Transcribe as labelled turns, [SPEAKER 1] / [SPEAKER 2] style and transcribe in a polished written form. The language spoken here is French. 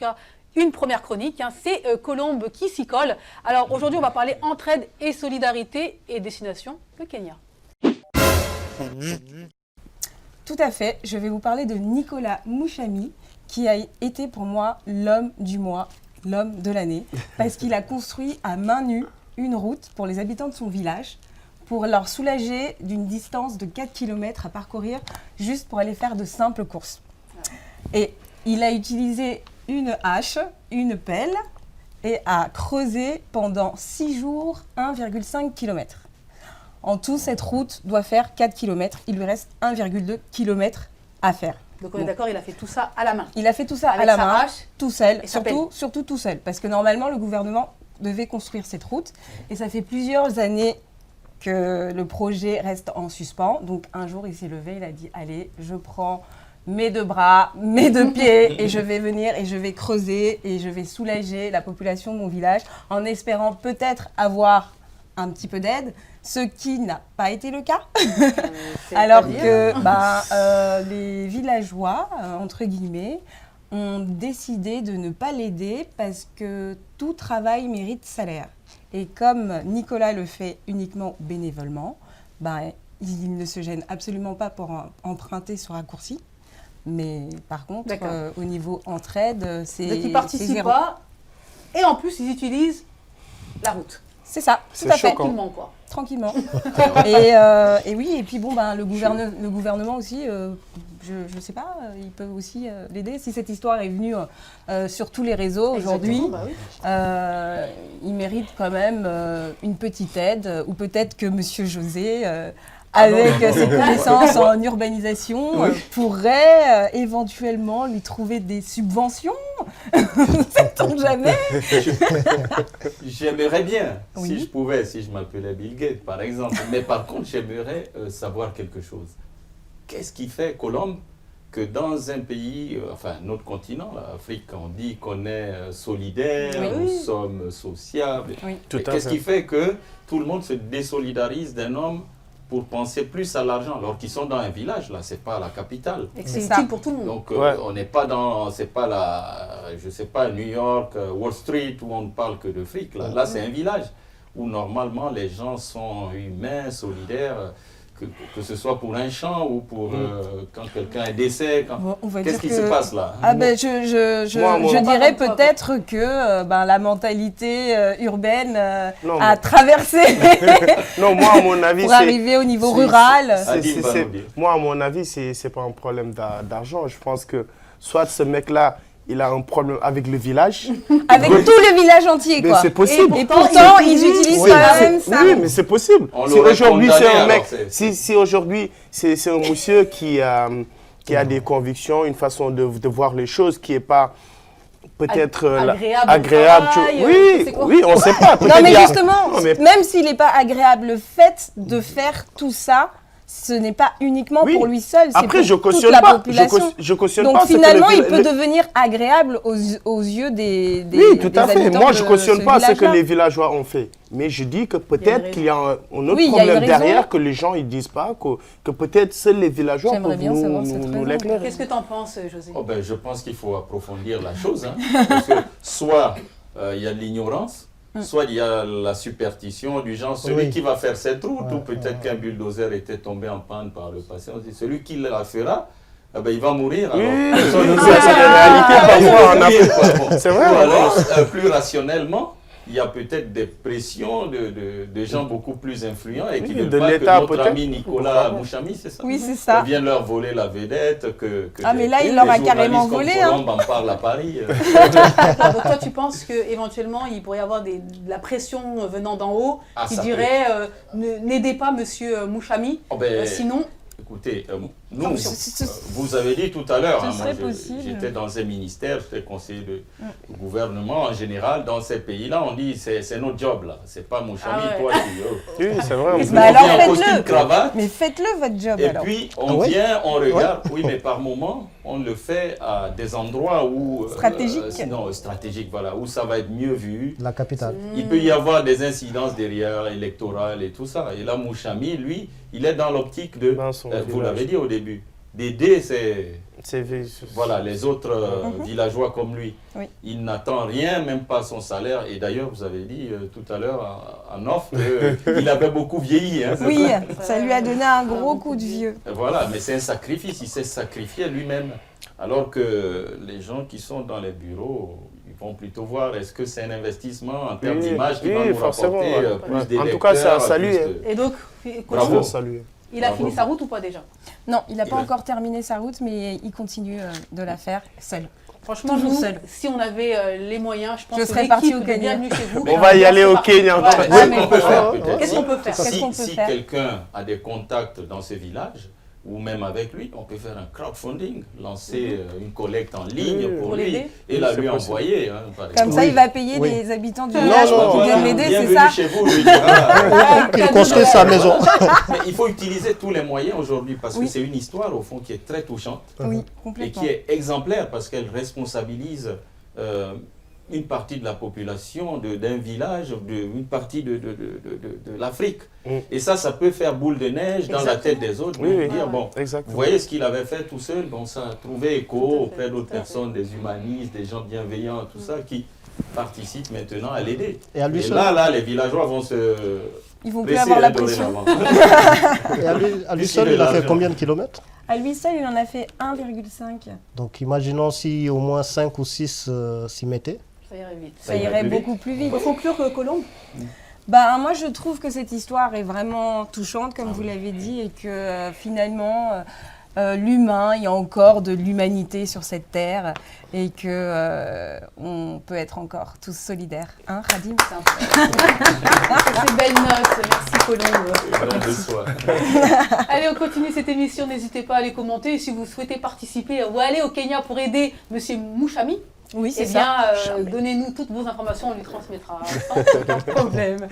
[SPEAKER 1] cas une première chronique, hein, c'est Colombe qui s'y colle. Alors aujourd'hui, on va parler entraide et solidarité et destination le Kenya.
[SPEAKER 2] Tout à fait, je vais vous parler de Nicolas Muchami, qui a été pour moi l'homme du mois, l'homme de l'année, parce qu'il a construit à main nue une route pour les habitants de son village, pour leur soulager d'une distance de 4 km à parcourir, juste pour aller faire de simples courses. Et il a utilisé une hache, une pelle, et a creusé pendant 6 jours 1,5 km. En tout, cette route doit faire 4 km. Il lui reste 1,2 km à faire.
[SPEAKER 1] Donc on est d'accord, il a fait tout ça à la main.
[SPEAKER 2] Il a fait tout ça
[SPEAKER 1] avec
[SPEAKER 2] à la
[SPEAKER 1] sa
[SPEAKER 2] main,
[SPEAKER 1] hache
[SPEAKER 2] tout seul,
[SPEAKER 1] et sa pelle.
[SPEAKER 2] surtout tout seul. Parce que normalement, le gouvernement devait construire cette route. Et ça fait plusieurs années que le projet reste en suspens. Donc un jour, il s'est levé, il a dit « Allez, je prends mes 2 bras, mes 2 pieds et je vais venir et je vais creuser et je vais soulager la population de mon village en espérant peut-être avoir un petit peu d'aide ». Ce qui n'a pas été le cas, alors que les villageois, entre guillemets, ont décidé de ne pas l'aider parce que tout travail mérite salaire. Et comme Nicolas le fait uniquement bénévolement, il ne se gêne absolument pas pour emprunter ce raccourci. Mais par contre, au niveau entraide, c'est
[SPEAKER 1] donc ils ne participent pas et en plus ils utilisent la route.
[SPEAKER 2] C'est ça,
[SPEAKER 3] c'est
[SPEAKER 2] tout à fait.
[SPEAKER 1] Tranquillement, quoi.
[SPEAKER 2] Tranquillement. et oui, et puis bon, le gouvernement aussi, je ne sais pas, ils peuvent aussi l'aider. Si cette histoire est venue sur tous les réseaux aujourd'hui, il mérite quand même une petite aide, ou peut-être que Monsieur José, avec ses connaissances en urbanisation, pourrait éventuellement lui trouver des subventions. Sait-on jamais.
[SPEAKER 4] J'aimerais bien, si je pouvais, si je m'appelais Bill Gates par exemple, mais par contre j'aimerais savoir quelque chose. Qu'est-ce qui fait, Colombe, que dans un pays, enfin notre continent, l'Afrique, on dit qu'on est solidaire, nous sommes sociables, qu'est-ce qui fait que tout le monde se désolidarise d'un homme pour penser plus à l'argent, alors qu'ils sont dans un village, là, c'est pas la capitale.
[SPEAKER 1] Et que c'est utile pour tout le monde.
[SPEAKER 4] Donc, on n'est pas dans, c'est pas je sais pas, New York, Wall Street, où on ne parle que de fric. Là c'est un village où normalement les gens sont humains, solidaires, que ce soit pour un champ ou pour quand quelqu'un est décédé. Qu'est-ce qui se passe là?
[SPEAKER 2] Je dirais peut-être que la mentalité urbaine a traversé
[SPEAKER 3] non, moi, à mon avis,
[SPEAKER 2] pour arriver au niveau rural.
[SPEAKER 3] Moi, à mon avis, c'est pas un problème d'argent. Je pense que soit ce mec-là, il a un problème avec le village.
[SPEAKER 2] Avec tout le village entier, quoi.
[SPEAKER 3] C'est possible.
[SPEAKER 2] Et pourtant, ils utilisent quand même ça.
[SPEAKER 3] Oui, mais c'est possible. Si aujourd'hui, c'est un mec, si aujourd'hui, c'est un monsieur qui a des convictions, une façon de voir les choses qui n'est pas peut-être agréable. Oui, on ne sait pas.
[SPEAKER 2] Non, mais justement, même s'il n'est pas agréable, le fait de faire tout ça, ce n'est pas uniquement pour lui seul, c'est pour toute la population.
[SPEAKER 3] Je cautionne
[SPEAKER 2] donc
[SPEAKER 3] pas.
[SPEAKER 2] Finalement, il peut devenir agréable aux yeux des
[SPEAKER 3] oui, tout à fait. Moi, je ne cautionne pas ce que les villageois ont fait. Mais je dis que peut-être qu'il y a un autre problème derrière que les gens ne disent pas, que peut-être seuls les villageois peuvent nous l'éclairer.
[SPEAKER 1] Qu'est-ce que tu en penses, José?
[SPEAKER 4] Je pense qu'il faut approfondir la chose. Parce que soit il y a de l'ignorance, soit il y a la superstition du genre, celui qui va faire cette route, ou peut-être qu'un bulldozer était tombé en panne par le passé, on dit, celui qui la fera, il va mourir.
[SPEAKER 3] Oui, c'est la réalité parfois en Afrique. C'est vrai.
[SPEAKER 4] Ou alors, plus rationnellement, il y a peut-être des pressions de gens beaucoup plus influents et qui ne veulent pas que notre ami Nicolas Muchami, c'est ça?
[SPEAKER 2] Oui, c'est ça.
[SPEAKER 4] Vienne leur voler la vedette, que
[SPEAKER 2] mais là, il leur a carrément volé.
[SPEAKER 4] Colombe en parle à Paris.
[SPEAKER 1] Donc toi, tu penses qu'éventuellement, il pourrait y avoir de la pression venant d'en haut qui dirait n'aidez pas Monsieur Muchami, sinon...
[SPEAKER 4] Écoutez, nous, vous avez dit tout à l'heure, j'étais dans un ministère, j'étais conseiller de gouvernement en général. Dans ces pays-là, on dit c'est notre job là, c'est pas Muchami, toi
[SPEAKER 3] Oui, c'est vrai.
[SPEAKER 2] Alors faites-le. Mais faites-le votre job.
[SPEAKER 4] Et puis on vient, on regarde, mais par moment, on le fait à des endroits où stratégique, voilà, où ça va être mieux vu.
[SPEAKER 5] La capitale.
[SPEAKER 4] Il peut y avoir des incidences derrière électorales et tout ça. Et là, Muchami, lui, il est dans l'optique de, vous l'avez dit au début, d'aider Voilà, les autres villageois comme lui.
[SPEAKER 2] Oui.
[SPEAKER 4] Il n'attend rien, même pas son salaire. Et d'ailleurs, vous avez dit tout à l'heure en off qu'il avait beaucoup vieilli. Hein,
[SPEAKER 2] oui, ça lui a donné un gros coup de vieux.
[SPEAKER 4] Voilà, mais c'est un sacrifice. Il s'est sacrifié lui-même. Alors que les gens qui sont dans les bureaux, ils vont plutôt voir est-ce que c'est un investissement en termes d'image qui va nous rapporter plus d'électeurs.
[SPEAKER 3] En tout cas, c'est à saluer.
[SPEAKER 1] Et donc,
[SPEAKER 4] bravo.
[SPEAKER 1] Il a fini sa route ou pas déjà?
[SPEAKER 2] Non, il n'a pas encore terminé sa route, mais il continue de la faire seul.
[SPEAKER 1] Franchement, nous, si on avait les moyens, je pense que
[SPEAKER 2] serais partie au Kenya.
[SPEAKER 1] Chez vous.
[SPEAKER 3] On va y aller au Kenya.
[SPEAKER 1] Qu'est-ce qu'on peut faire?
[SPEAKER 4] Si quelqu'un a des contacts dans ce village, ou même avec lui, on peut faire un crowdfunding, lancer une collecte en ligne pour lui et la lui envoyer. Hein,
[SPEAKER 2] comme ça, il va payer les habitants du village pour venir l'aider, c'est ça?
[SPEAKER 4] Chez vous, lui dira,
[SPEAKER 5] qu'il construise sa maison.
[SPEAKER 4] Mais il faut utiliser tous les moyens aujourd'hui parce que c'est une histoire au fond qui est très touchante et qui est exemplaire parce qu'elle responsabilise une partie de la population d'un village, une partie de l'Afrique. Et ça peut faire boule de neige dans la tête des autres. Dire, bon, vous voyez ce qu'il avait fait tout seul, bon, ça a trouvé écho auprès d'autres personnes, des humanistes, des gens bienveillants, tout ça, qui participent maintenant à l'aider. Et là, les villageois vont se...
[SPEAKER 2] Ils vont plus avoir la pression.
[SPEAKER 5] Et à lui seul, il a fait combien de kilomètres?
[SPEAKER 2] À lui seul, il en a fait 1,5.
[SPEAKER 5] Donc imaginons si au moins 5 ou 6 s'y mettaient.
[SPEAKER 1] Ça irait vite.
[SPEAKER 2] Ça irait beaucoup plus vite.
[SPEAKER 1] Il faut conclure que Colombe.
[SPEAKER 2] Moi, je trouve que cette histoire est vraiment touchante, comme vous l'avez dit, et que finalement, l'humain, il y a encore de l'humanité sur cette terre, et que on peut être encore tous solidaires. Hein, Radim?
[SPEAKER 1] C'est belle note. Merci, Colombe. Allez, on continue cette émission. N'hésitez pas à les commenter. Et si vous souhaitez participer ou aller au Kenya pour aider M. Mouchami,
[SPEAKER 2] oui, c'est
[SPEAKER 1] ça. Donnez-nous toutes vos informations, on lui transmettra sans aucun problème.